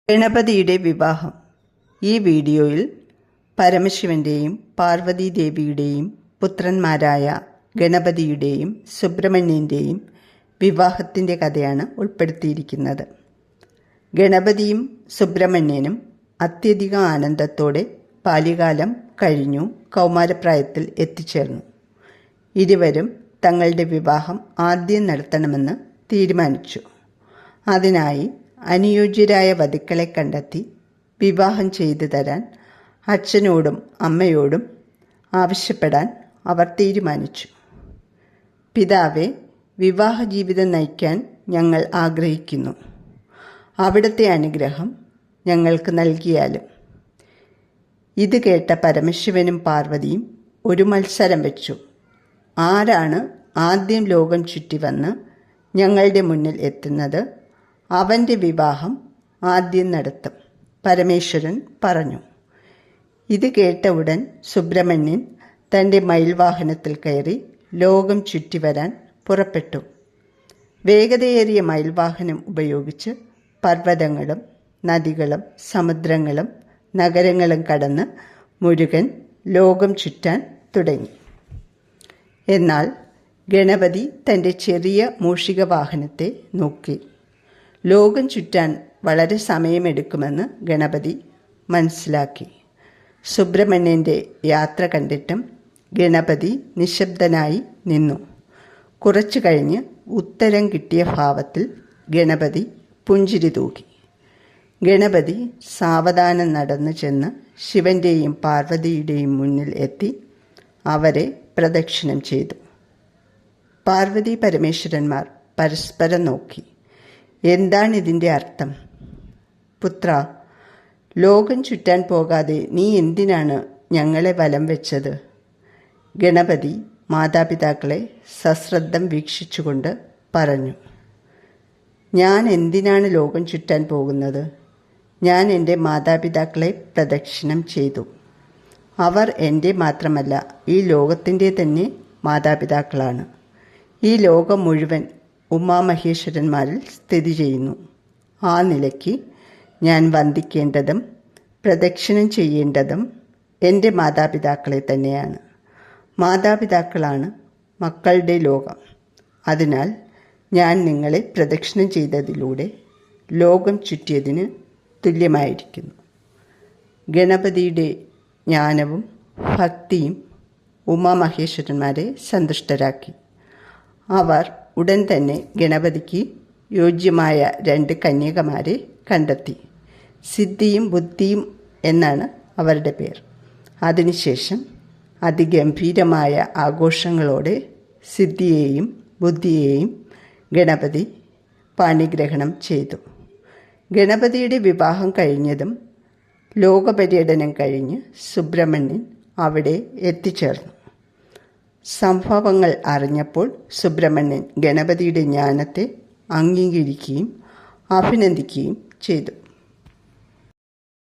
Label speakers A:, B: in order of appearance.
A: ഗണപതിയുടെ വിവാഹം. ഈ വീഡിയോയിൽ പരമശിവൻ്റെയും പാർവതീദേവിയുടെയും പുത്രന്മാരായ ഗണപതിയുടെയും സുബ്രഹ്മണ്യൻ്റെയും വിവാഹത്തിൻ്റെ കഥയാണ് ഉൾപ്പെടുത്തിയിരിക്കുന്നത്. ഗണപതിയും സുബ്രഹ്മണ്യനും അത്യധിക ആനന്ദത്തോടെ ബാല്യകാലം കഴിഞ്ഞു കൗമാരപ്രായത്തിൽ എത്തിച്ചേർന്നു. ഇരുവരും തങ്ങളുടെ വിവാഹം ആദ്യം നടത്തണമെന്ന് തീരുമാനിച്ചു. അതിനായി അനുയോജ്യരായ വധുക്കളെ കണ്ടെത്തി വിവാഹം ചെയ്തു തരാൻ അച്ഛനോടും അമ്മയോടും ആവശ്യപ്പെടാൻ അവർ തീരുമാനിച്ചു. പിതാവെ, വിവാഹ ജീവിതം നയിക്കാൻ ഞങ്ങൾ ആഗ്രഹിക്കുന്നു. അവിടുത്തെ അനുഗ്രഹം ഞങ്ങൾക്ക് നൽകിയാലും. ഇത് കേട്ട പരമശിവനും പാർവതിയും ഒരു മത്സരം വെച്ചു. ആരാണ് ആദ്യം ലോകം ചുറ്റി വന്ന് ഞങ്ങളുടെ മുന്നിൽ എത്തുന്നത്, അവൻ്റെ വിവാഹം ആദ്യം നടത്തും. പരമേശ്വരൻ പറഞ്ഞു. ഇത് കേട്ട ഉടൻ സുബ്രഹ്മണ്യൻ തൻ്റെ മയിൽവാഹനത്തിൽ കയറി ലോകം ചുറ്റി വരാൻ പുറപ്പെട്ടു. വേഗതയേറിയ മയിൽവാഹനം ഉപയോഗിച്ച് പർവ്വതങ്ങളും നദികളും സമുദ്രങ്ങളും നഗരങ്ങളും കടന്ന് മുരുകൻ ലോകം ചുറ്റാൻ തുടങ്ങി. എന്നാൽ ഗണപതി തൻ്റെ ചെറിയ മൂഷിക വാഹനത്തെ നോക്കി. ലോകം ചുറ്റാൻ വളരെ സമയമെടുക്കുമെന്ന് ഗണപതി മനസ്സിലാക്കി. സുബ്രഹ്മണ്യൻ്റെ യാത്ര കണ്ടിട്ടും ഗണപതി നിശബ്ദനായി നിന്നു. കുറച്ചു കഴിഞ്ഞ് ഉത്തരം കിട്ടിയ ഭാവത്തിൽ ഗണപതി പുഞ്ചിരി തൂകി. ഗണപതി സാവധാനം നടന്നു ചെന്ന് ശിവൻ്റെയും പാർവതിയുടെയും മുന്നിൽ എത്തി അവരെ പ്രദക്ഷിണം ചെയ്തു. പാർവതി പരമേശ്വരന്മാർ പരസ്പരം നോക്കി. എന്താണിതിൻ്റെ അർത്ഥം? പുത്ര, ലോകം ചുറ്റാൻ പോകാതെ നീ എന്തിനാണ് ഞങ്ങളെ വലം വെച്ചത്? ഗണപതി മാതാപിതാക്കളെ സശ്രദ്ധം വീക്ഷിച്ചുകൊണ്ട് പറഞ്ഞു. ഞാൻ എന്തിനാണ് ലോകം ചുറ്റാൻ പോകുന്നത്? ഞാൻ എൻ്റെ മാതാപിതാക്കളെ പ്രദക്ഷിണം ചെയ്തു. അവർ എൻ്റെ മാത്രമല്ല, ഈ ലോകത്തിൻ്റെ തന്നെ മാതാപിതാക്കളാണ്. ഈ ലോകം മുഴുവൻ ഉമാമഹേശ്വരന്മാരിൽ സ്ഥിതി ചെയ്യുന്നു. ആ നിലയ്ക്ക് ഞാൻ വന്ദിക്കേണ്ടതും പ്രദക്ഷിണം ചെയ്യേണ്ടതും എൻ്റെ മാതാപിതാക്കളെ തന്നെയാണ്. മാതാപിതാക്കളാണ് മക്കളുടെ ലോകം. അതിനാൽ ഞാൻ നിങ്ങളെ പ്രദക്ഷിണം ചെയ്തതിലൂടെ ലോകം ചുറ്റിയതിന് തുല്യമായിരിക്കുന്നു. ഗണപതിയുടെ ജ്ഞാനവും ഭക്തിയും ഉമാമഹേശ്വരന്മാരെ സന്തുഷ്ടരാക്കി. അവർ ഉടൻ തന്നെ ഗണപതിക്ക് യോജ്യമായ 2 കന്യകമാരെ കണ്ടെത്തി. സിദ്ധിയും ബുദ്ധിയും എന്നാണ് അവരുടെ പേർ. അതിനുശേഷം അതിഗംഭീരമായ ആഘോഷങ്ങളോടെ സിദ്ധിയെയും ബുദ്ധിയെയും ഗണപതി പാണിഗ്രഹണം ചെയ്തു. ഗണപതിയുടെ വിവാഹം കഴിഞ്ഞതും ലോകപര്യടനം കഴിഞ്ഞ് സുബ്രഹ്മണ്യൻ അവിടെ എത്തിച്ചേർന്നു. സംഭവങ്ങൾ അറിഞ്ഞപ്പോൾ സുബ്രഹ്മണ്യൻ ഗണപതിയുടെ ജ്ഞാനത്തെ അംഗീകരിക്കുകയും അഭിനന്ദിക്കുകയും ചെയ്തു.